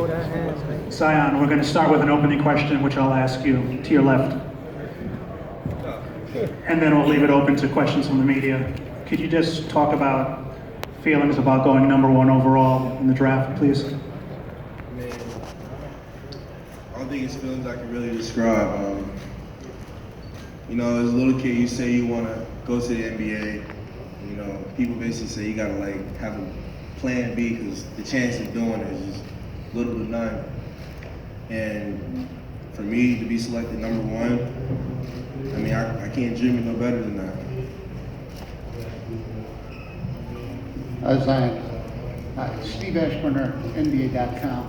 Zion, we're going to start with an opening question, which I'll ask you to your left. And then we'll leave it open to questions from the media. Could you just talk about feelings about going #1 overall in the draft, please? Man, I don't think it's feelings I can really describe. As a little kid, you say you want to go to the NBA. People basically say you got to have a plan B because the chance of doing it is just little to none. And for me to be selected #1, I can't dream of no better than that. Zion, Steve Ashburner, NBA.com.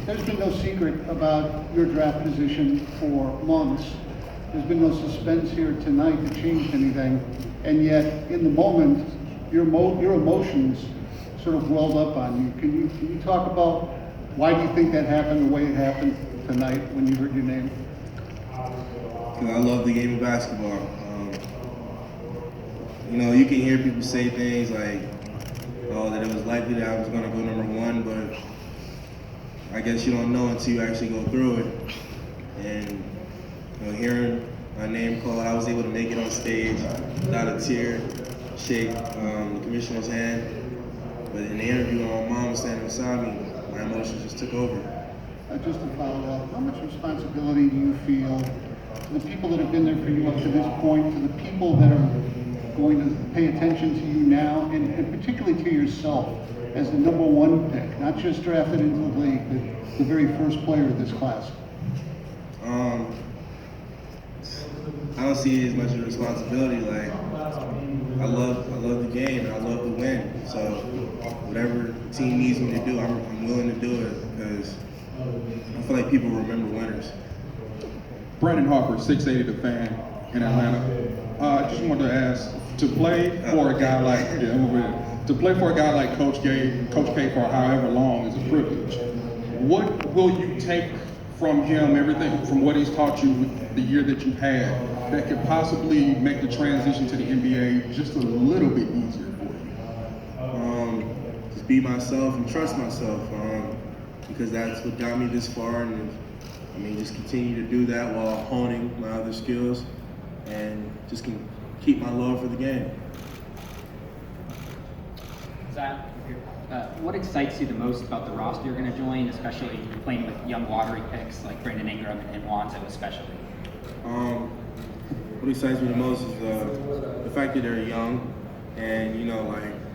There's been no secret about your draft position for months. There's been no suspense here tonight that changed anything, and yet in the moment, your emotions sort of welled up on you. Can you talk about why do you think that happened the way it happened tonight when you heard your name? Because I love the game of basketball. You can hear people say things like, that it was likely that I was going to go #1, but I guess you don't know until you actually go through it. And hearing my name called, I was able to make it on stage without a tear, shake the commissioner's hand. But in the interview, when my mom was standing beside me, my emotions just took over. Just to follow up, how much responsibility do you feel to the people that have been there for you up to this point, to the people that are going to pay attention to you now, and particularly to yourself as the #1 pick, not just drafted into the league, but the very first player of this class? I don't see it as much of a responsibility. I love the game and I love to win. So whatever the team needs me to do, I'm willing to do it because I feel like people remember winners. Brandon Harper, 680 The Fan in Atlanta. Just wanted to ask, to play for a guy like Coach K for however long is a privilege. What will you take from him, everything from what he's taught you with the year that you've had, that could possibly make the transition to the NBA just a little bit easier for you? Just be myself and trust myself, because that's what got me this far, and just continue to do that while honing my other skills, and just can keep my love for the game. Zion, what excites you the most about the roster you're going to join, especially playing with young lottery picks like Brandon Ingram and Lonzo especially? What excites me the most is the fact that they're young and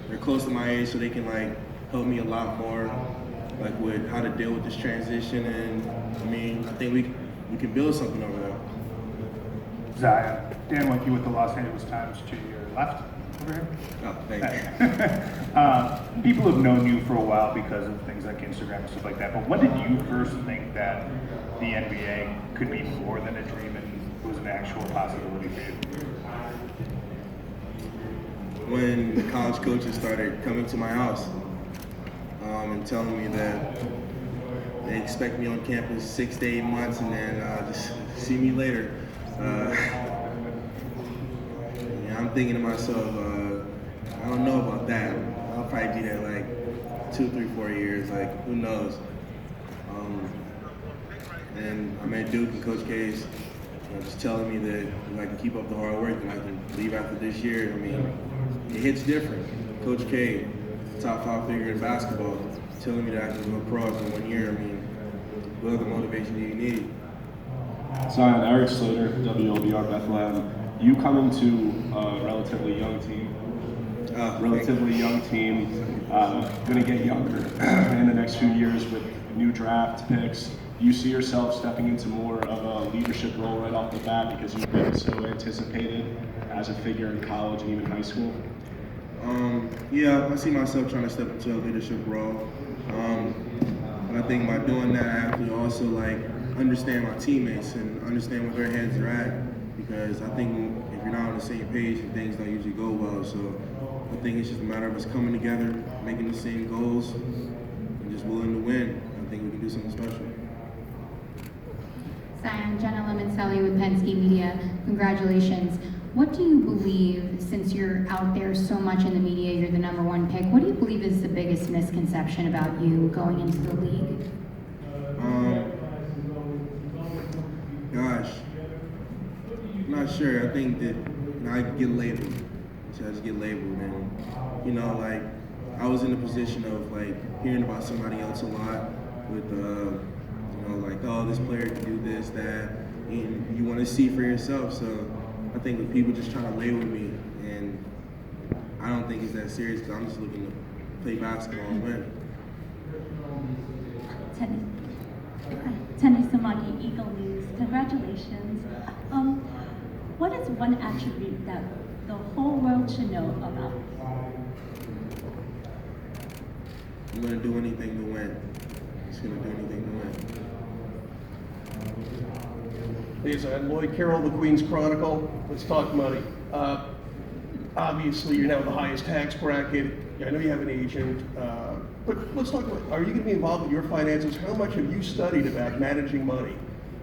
they're close to my age, so they can help me a lot more with how to deal with this transition, and I think we can build something over there. Zion, Dan Winke with the Los Angeles Times to your left over here. Oh, thank you. People have known you for a while because of things like Instagram and stuff like that, but when did you first think that the NBA could be more than a dream and was an actual possibility for you? When the college coaches started coming to my house and telling me that they expect me on campus 6 to 8 months and then just see me later. I'm thinking to myself, I don't know about that. I'll probably be there 2, 3, 4 years, who knows. And I met Duke and Coach K's just telling me that if I can keep up the hard work, then I can leave after this year. It hits different. Coach K, top 5 figure in basketball, telling me that I can go pro after 1 year. What other motivation do you need? Zion, Eric Slater, WOBR Bethlehem. You come into a relatively young team. Going to get younger in the next few years with new draft picks. You see yourself stepping into more of a leadership role right off the bat because you've been so anticipated as a figure in college and even high school? Yeah, I see myself trying to step into a leadership role. And I think by doing that, I have to also understand my teammates and understand where their heads are at, because I think if you're not on the same page, things don't usually go well. So I think it's just a matter of us coming together, making the same goals, and just willing to win. I think we can do something special. Zion, Jenna Lemoncelli with Penske Media. Congratulations. What do you believe, since you're out there so much in the media, you're the #1 pick, what do you believe is the biggest misconception about you going into the league? sure. I think that I get labeled. So I just get labeled, and like I was in a position of like hearing about somebody else a lot with like, oh, this player can do this, that, and you want to see for yourself. So I think with people just trying to label me, and I don't think it's that serious because I'm just looking to play basketball and win. Tendy Samagi, Eagle News. Congratulations. What is one attribute that the whole world should know about? I'm gonna do anything to win. Just gonna do anything to win. Hey, so I'm Lloyd Carroll, the Queens Chronicle. Let's talk money. Obviously, you're now in the highest tax bracket. I know you have an agent, but let's talk about, are you going to be involved with your finances? How much have you studied about managing money,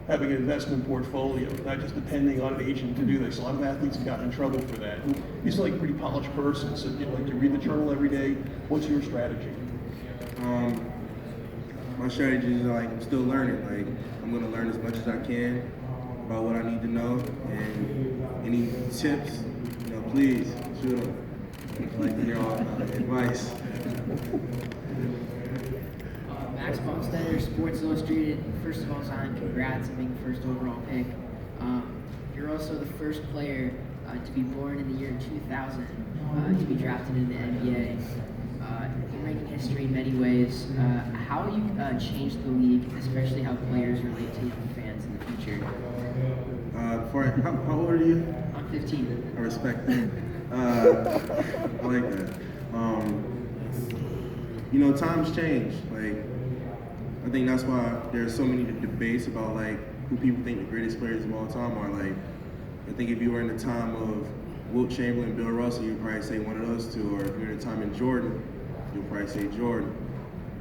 having an investment portfolio, not just depending on an agent to do this? A lot of athletes have gotten in trouble for that. And you seem like a pretty polished person, so you read the journal every day. What's your strategy? My strategy is like I'm still learning. Like I'm gonna learn as much as I can about what I need to know, and any tips, please shoot them. I like to hear all advice. Max Bonstetter, Sports Illustrated. First of all, Zion, congrats on being the first overall pick. You're also the first player to be born in the year 2000 to be drafted in the NBA. You're making history in many ways. How will you change the league, especially how players relate to young fans in the future? How old are you? I'm 15. I respect that. I like that. Times change. Like, I think that's why there's so many debates about like who people think the greatest players of all time are. Like, I think if you were in the time of Wilt Chamberlain, Bill Russell, you'd probably say one of those two. Or if you're in the time in Jordan, you'll probably say Jordan.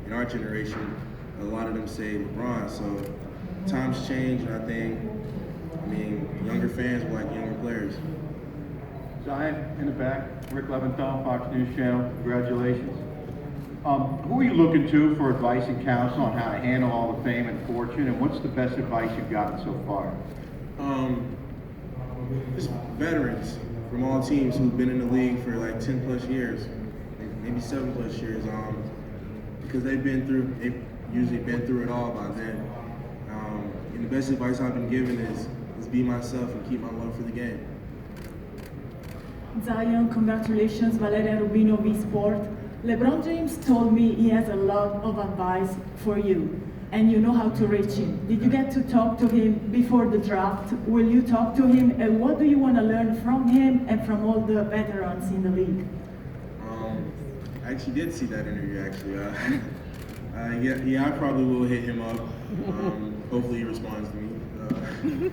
In our generation, a lot of them say LeBron. So times change, and I think, younger fans will like younger players. Zion, in the back, Rick Leventhal, Fox News Channel, congratulations. Who are you looking to for advice and counsel on how to handle all the fame and fortune, and what's the best advice you've gotten so far? Just veterans from all teams who've been in the league for like 10 plus years, maybe 7 plus years, because they've usually been through it all by then. And the best advice I've been given is be myself and keep my love for the game. Zion, congratulations, Valeria Rubino, V Sport. LeBron James told me he has a lot of advice for you, and you know how to reach him. Did you get to talk to him before the draft? Will you talk to him, and what do you want to learn from him and from all the veterans in the league? I actually did see that interview, actually. I probably will hit him up. Hopefully he responds to me.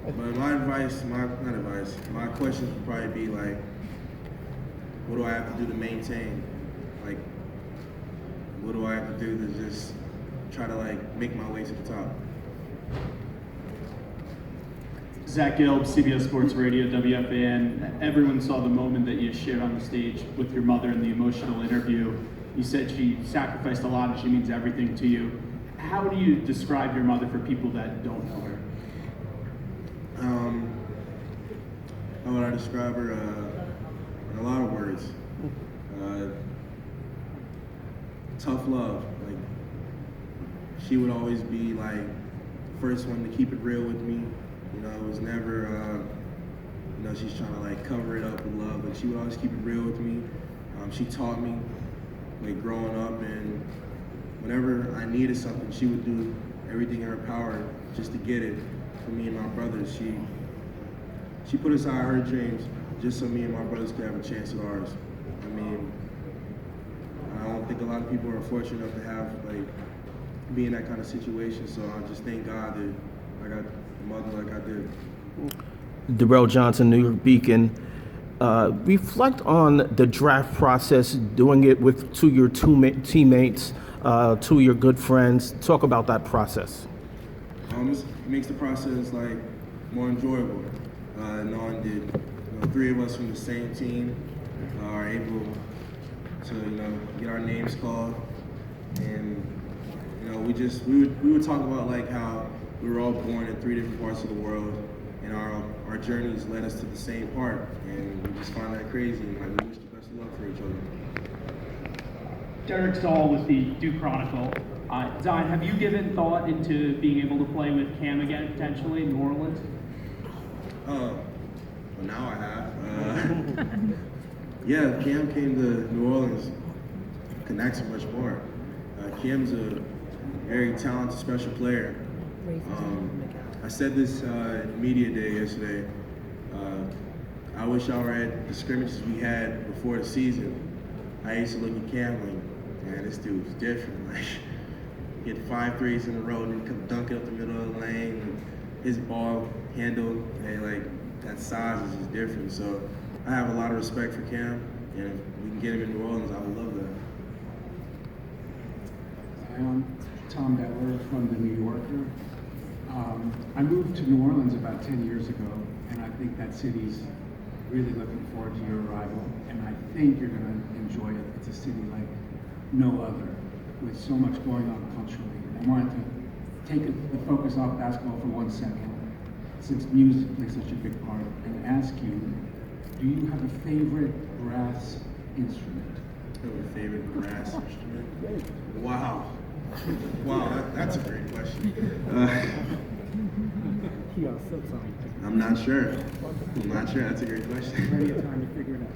But my questions would probably be like, what do I have to do to maintain? Like, what do I have to do to just try to like make my way to the top? Zach Gilb, CBS Sports Radio, WFAN. Everyone saw the moment that you shared on the stage with your mother in the emotional interview. You said she sacrificed a lot and she means everything to you. How do you describe your mother for people that don't know her? How would I describe her? In a lot of words. Tough love. Like, she would always be like the first one to keep it real with me. It was never, she's trying to like cover it up with love, but she would always keep it real with me. She taught me like growing up, and whenever I needed something, she would do everything in her power just to get it for me and my brothers. She put aside her dreams just so me and my brothers could have a chance at ours. I don't think a lot of people are fortunate enough to have be in that kind of situation. So I just thank God that I got a mother like I did. Darrell Johnson, New York Beacon. Reflect on the draft process, doing it with your teammates, two of your good friends. Talk about that process. It makes the process more enjoyable, knowing that 3 of us from the same team are able to get our names called, and we would talk about how we were all born in 3 different parts of the world, and our journeys led us to the same part, and we just find that crazy, and like, we wish the best of luck for each other. Derek Saul with the Duke Chronicle. Zion, have you given thought into being able to play with Cam again, potentially, in New Orleans? Well, now I have. Yeah, Cam came to New Orleans, connects much more. Cam's a very talented, special player. I said this at Media Day yesterday. I wish I were at the scrimmages we had before the season. I used to look at Cam like, man, this dude's different. Like, he hit 5 threes in a row and then come dunking up the middle of the lane. And his ball handle, and like that size is just different. So I have a lot of respect for Cam, and if we can get him in New Orleans, I would love that. I'm Tom Bettler from The New Yorker. I moved to New Orleans about 10 years ago, and I think that city's really looking forward to your arrival, and I think you're going to enjoy it. It's a city like no other, with so much going on culturally. I wanted to take the focus off basketball for 1 second, since music plays such a big part, and ask you, do you have a favorite brass instrument? A favorite brass instrument? Wow. Wow, that's a great question. I'm not sure. That's a great question.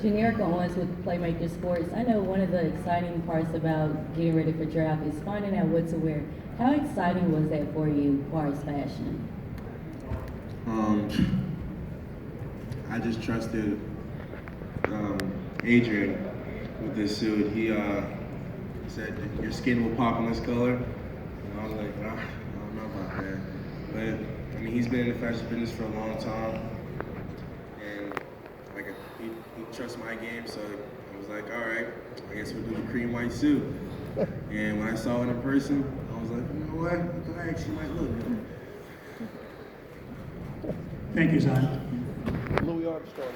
Generica Owens with Playmaker Sports. I know one of the exciting parts about getting ready for draft is finding out what to wear. How exciting was that for you as far as fashion? I just trusted Adrian with this suit. He said, your skin will pop in this color. And I was like, I don't know about that. But, I mean, he's been in the fashion business for a long time. And like, he trusts my game, so I was like, all right, I guess we'll do the cream white suit. And when I saw it in person, I was like, you know what? I actually might look good. Thank you, Zion. Louis Armstrong.